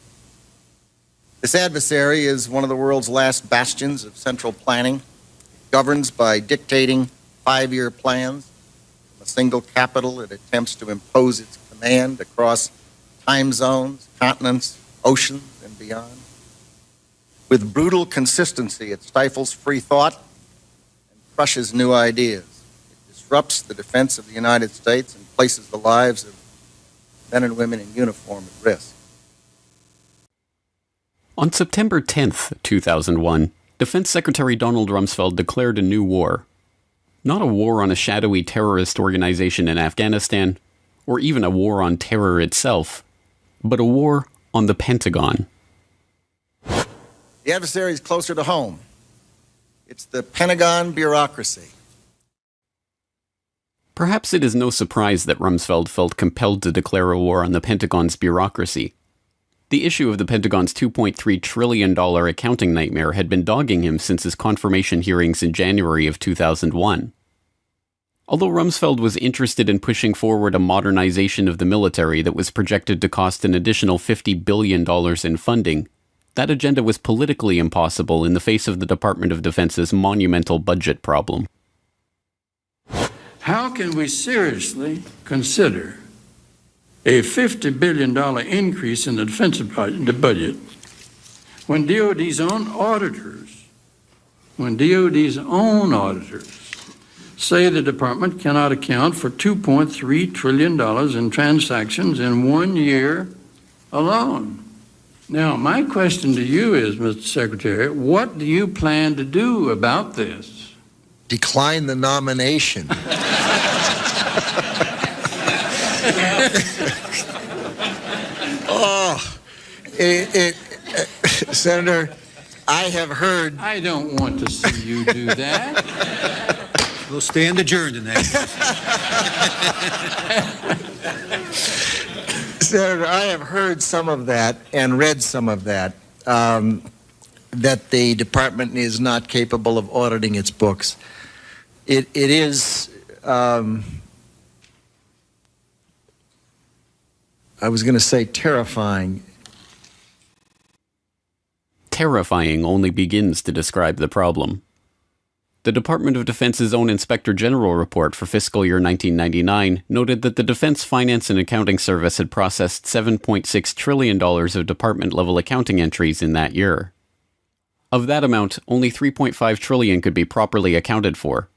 This adversary is one of the world's last bastions of central planning. It governs by dictating 5-year plans. From a single capital, it attempts to impose its command across time zones, continents, oceans, and beyond. With brutal consistency, it stifles free thought and crushes new ideas. It disrupts the defense of the United States and places the lives of men and women in uniform at risk. On September 10th, 2001, Defense Secretary Donald Rumsfeld declared a new war. Not a war on a shadowy terrorist organization in Afghanistan, or even a war on terror itself, but a war on the Pentagon. The adversary is closer to home. It's the Pentagon bureaucracy. Perhaps it is no surprise that Rumsfeld felt compelled to declare a war on the Pentagon's bureaucracy. The issue of the Pentagon's $2.3 trillion accounting nightmare had been dogging him since his confirmation hearings in January of 2001. Although Rumsfeld was interested in pushing forward a modernization of the military that was projected to cost an additional $50 billion in funding, that agenda was politically impossible in the face of the Department of Defense's monumental budget problem. How can we seriously consider a $50 billion increase in the defense budget when DOD's own auditors say the department cannot account for $2.3 trillion in transactions in 1 year alone? Now, my question to you is, Mr. Secretary, what do you plan to do about this? Decline the nomination. Senator, I have heard... I don't want to see you do that. We'll stand adjourned in that case. Senator, I have heard some of that and read some of that, that the department is not capable of auditing its books. It is... I was going to say terrifying. Terrifying only begins to describe the problem. The Department of Defense's own Inspector General report for fiscal year 1999 noted that the Defense Finance and Accounting Service had processed $7.6 trillion of department-level accounting entries in that year. Of that amount, only $3.5 trillion could be properly accounted for.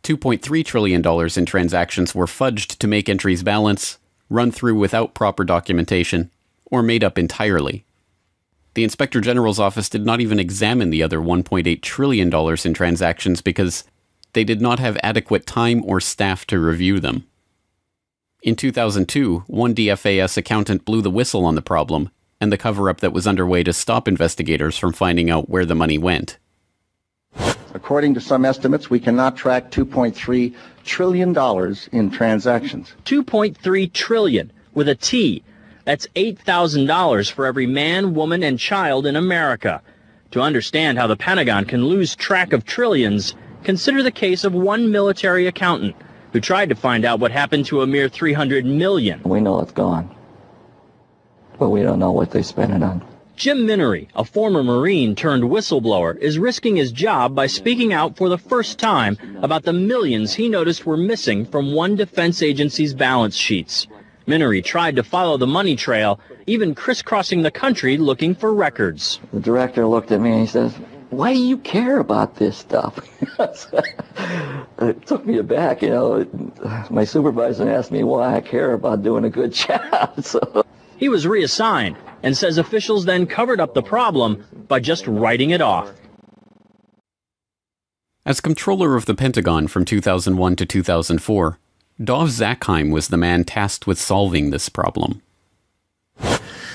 $2.3 trillion in transactions were fudged to make entries balance, run through without proper documentation, or made up entirely. The Inspector General's office did not even examine the other $1.8 trillion in transactions because they did not have adequate time or staff to review them. In 2002, one DFAS accountant blew the whistle on the problem and the cover-up that was underway to stop investigators from finding out where the money went. According to some estimates, we cannot track $2.3 trillion in transactions. $2.3 trillion with a T. That's $8,000 for every man, woman, and child in America. To understand how the Pentagon can lose track of trillions, consider the case of one military accountant who tried to find out what happened to a mere $300 million. We know it's gone, but we don't know what they spent it on. Jim Minery, a former Marine turned whistleblower, is risking his job by speaking out for the first time about the millions he noticed were missing from one defense agency's balance sheets. Minery tried to follow the money trail, even crisscrossing the country looking for records. The director looked at me and he says, "Why do you care about this stuff?" It took me aback, you know. My supervisor asked me why I care about doing a good job. So he was reassigned and says officials then covered up the problem by just writing it off. As controller of the Pentagon from 2001 to 2004, Dov Zakheim was the man tasked with solving this problem.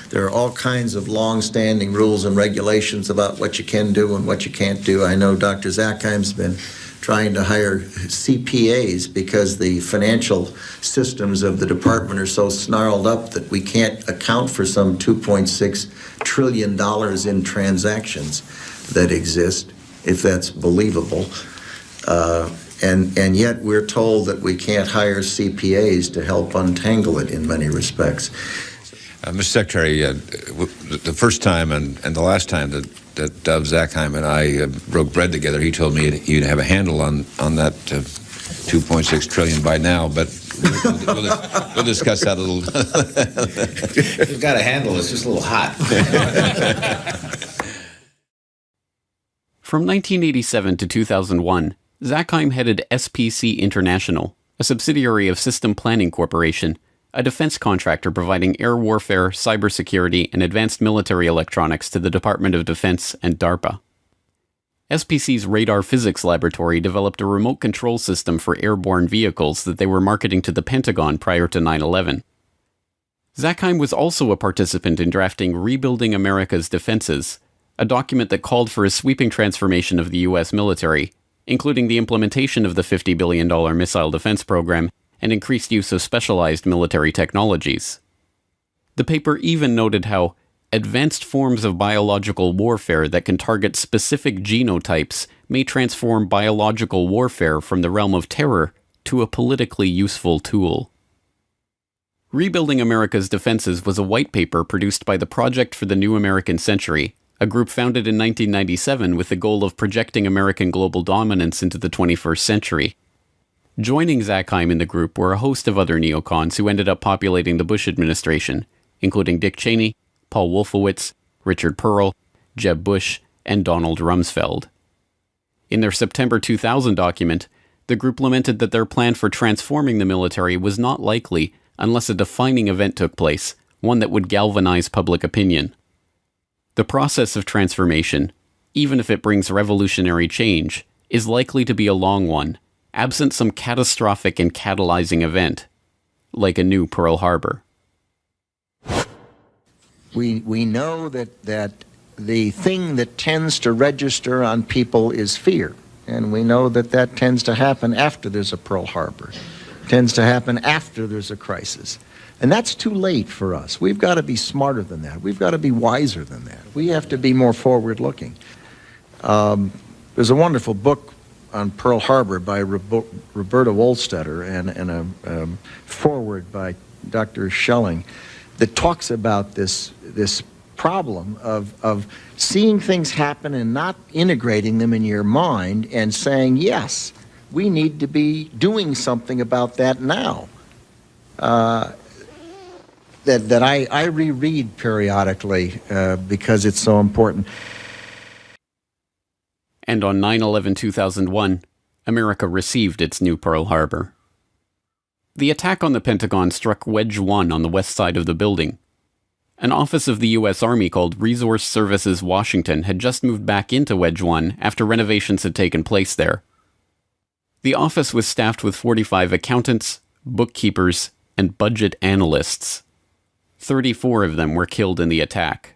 There are all kinds of long-standing rules and regulations about what you can do and what you can't do. I know Dr. Zakheim's been trying to hire CPAs because the financial systems of the department are so snarled up that we can't account for some $2.6 trillion in transactions that exist, if that's believable. And yet we're told that we can't hire CPAs to help untangle it in many respects. Mr. Secretary, the first time and the last time that Dov Zakheim and I broke bread together, he told me he'd have a handle on that $2.6 trillion by now, but we'll discuss that a little. We've got a handle, it's just a little hot. From 1987 to 2001, Zackheim headed SPC International, a subsidiary of System Planning Corporation, a defense contractor providing air warfare, cybersecurity, and advanced military electronics to the Department of Defense and DARPA. SPC's radar physics laboratory developed a remote control system for airborne vehicles that they were marketing to the Pentagon prior to 9/11. Zackheim was also a participant in drafting Rebuilding America's Defenses, a document that called for a sweeping transformation of the U.S. military, including the implementation of the $50 billion missile defense program and increased use of specialized military technologies. The paper even noted how advanced forms of biological warfare that can target specific genotypes may transform biological warfare from the realm of terror to a politically useful tool. Rebuilding America's Defenses was a white paper produced by the Project for the New American Century, a group founded in 1997 with the goal of projecting American global dominance into the 21st century. Joining Zackheim in the group were a host of other neocons who ended up populating the Bush administration, including Dick Cheney, Paul Wolfowitz, Richard Pearl, Jeb Bush, and Donald Rumsfeld. In their September 2000 document, the group lamented that their plan for transforming the military was not likely unless a defining event took place, one that would galvanize public opinion. The process of transformation, even if it brings revolutionary change, is likely to be a long one, absent some catastrophic and catalyzing event, like a new Pearl Harbor. We know that the thing that tends to register on people is fear. And we know that tends to happen after there's a Pearl Harbor. It tends to happen after there's a crisis. And that's too late for us. We've got to be smarter than that. We've got to be wiser than that. We have to be more forward-looking. There's a wonderful book on Pearl Harbor by Roberta Wohlstetter and a foreword by Dr. Schelling that talks about this problem of seeing things happen and not integrating them in your mind and saying, yes, we need to be doing something about that now. That I reread periodically because it's so important. And on 9/11/2001, America received its new Pearl Harbor. The attack on the Pentagon struck Wedge 1 on the west side of the building. An office of the U.S. Army called Resource Services Washington had just moved back into Wedge 1 after renovations had taken place there. The office was staffed with 45 accountants, bookkeepers, and budget analysts. 34 of them were killed in the attack.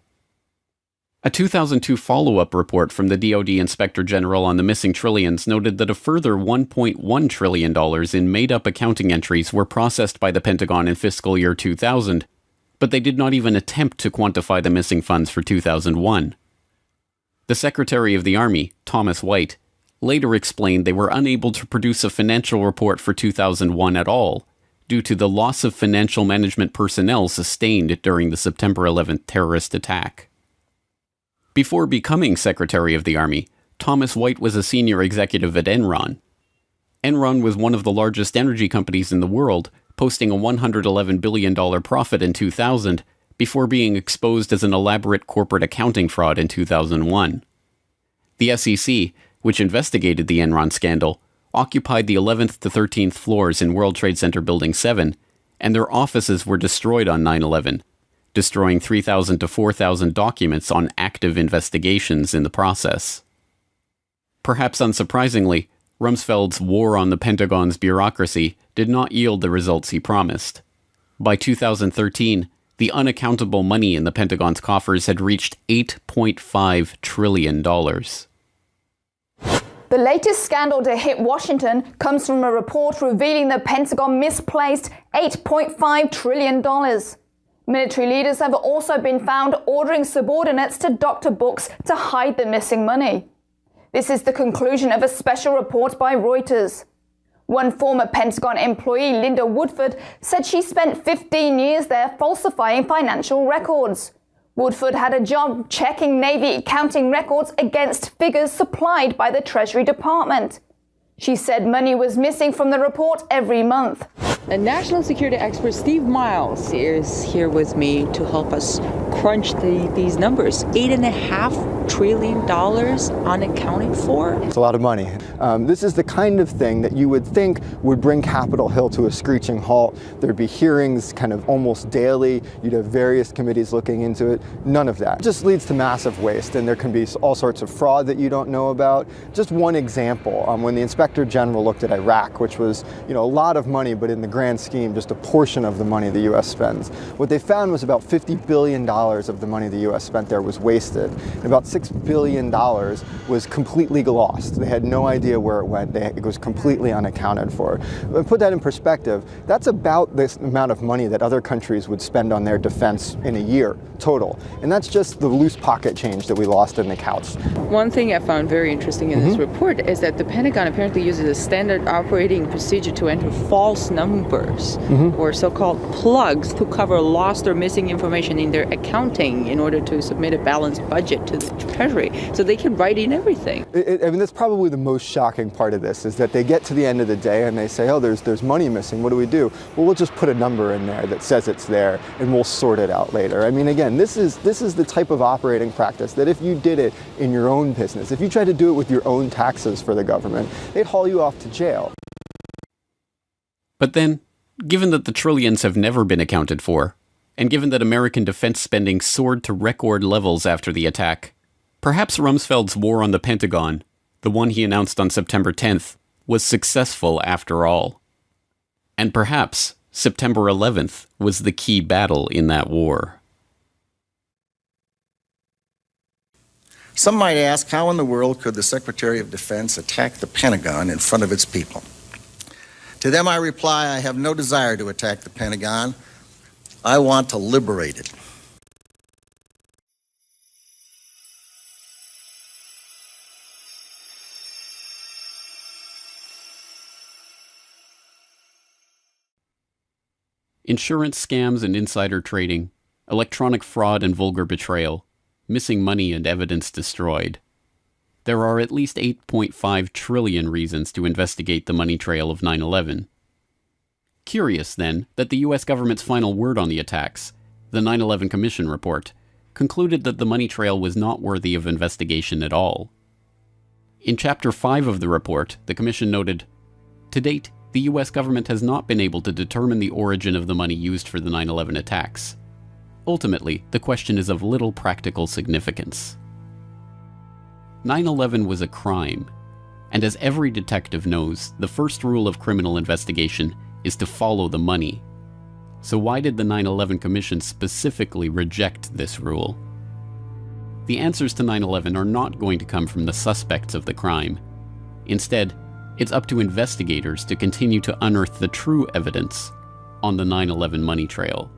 A 2002 follow-up report from the DoD Inspector General on the missing trillions noted that a further $1.1 trillion in made-up accounting entries were processed by the Pentagon in fiscal year 2000, but they did not even attempt to quantify the missing funds for 2001. The Secretary of the Army, Thomas White, later explained they were unable to produce a financial report for 2001 at all, due to the loss of financial management personnel sustained during the September 11th terrorist attack. Before becoming Secretary of the Army, Thomas White was a senior executive at Enron. Enron was one of the largest energy companies in the world, posting a $111 billion profit in 2000, before being exposed as an elaborate corporate accounting fraud in 2001. The SEC, which investigated the Enron scandal, occupied the 11th to 13th floors in World Trade Center Building 7, and their offices were destroyed on 9/11, destroying 3,000 to 4,000 documents on active investigations in the process. Perhaps unsurprisingly, Rumsfeld's war on the Pentagon's bureaucracy did not yield the results he promised. By 2013, the unaccountable money in the Pentagon's coffers had reached $8.5 trillion. The latest scandal to hit Washington comes from a report revealing the Pentagon misplaced $8.5 trillion. Military leaders have also been found ordering subordinates to doctor books to hide the missing money. This is the conclusion of a special report by Reuters. One former Pentagon employee, Linda Woodford, said she spent 15 years there falsifying financial records. Woodford had a job checking Navy accounting records against figures supplied by the Treasury Department. She said money was missing from the report every month. And national security expert Steve Miles is here with me to help us crunch these numbers. $8.5 trillion unaccounted for? It's a lot of money. This is the kind of thing that you would think would bring Capitol Hill to a screeching halt. There'd be hearings kind of almost daily. You'd have various committees looking into it. None of that. It just leads to massive waste, and there can be all sorts of fraud that you don't know about. Just one example, when the Inspector General looked at Iraq, which was, a lot of money, but in the grand scheme, just a portion of the money the U.S. spends. What they found was about $50 billion of the money the U.S. spent there was wasted. And about $6 billion was completely lost. They had no idea where it went. It was completely unaccounted for. But put that in perspective, that's about this amount of money that other countries would spend on their defense in a year total. And that's just the loose pocket change that we lost in the couch. One thing I found very interesting in this report is that the Pentagon apparently uses a standard operating procedure to enter false numbers or so-called plugs to cover lost or missing information in their accounting in order to submit a balanced budget to the Treasury. So they can write in everything. I mean, that's probably the most shocking part of this, is that they get to the end of the day and they say, oh, there's money missing. What do we do? Well, we'll just put a number in there that says it's there and we'll sort it out later. I mean, again, this is the type of operating practice that if you did it in your own business, if you tried to do it with your own taxes for the government, they'd haul you off to jail. But then, given that the trillions have never been accounted for, and given that American defense spending soared to record levels after the attack, perhaps Rumsfeld's war on the Pentagon, the one he announced on September 10th, was successful after all. And perhaps September 11th was the key battle in that war. Some might ask, how in the world could the Secretary of Defense attack the Pentagon in front of its people? To them I reply, I have no desire to attack the Pentagon. I want to liberate it. Insurance scams and insider trading, electronic fraud and vulgar betrayal, missing money and evidence destroyed. There are at least 8.5 trillion reasons to investigate the money trail of 9/11. Curious, then, that the U.S. government's final word on the attacks, the 9/11 Commission report, concluded that the money trail was not worthy of investigation at all. In Chapter 5 of the report, the Commission noted, "To date, the U.S. government has not been able to determine the origin of the money used for the 9/11 attacks. Ultimately, the question is of little practical significance." 9/11 was a crime, and as every detective knows, the first rule of criminal investigation is to follow the money. So why did the 9/11 Commission specifically reject this rule? The answers to 9/11 are not going to come from the suspects of the crime. Instead, it's up to investigators to continue to unearth the true evidence on the 9/11 money trail.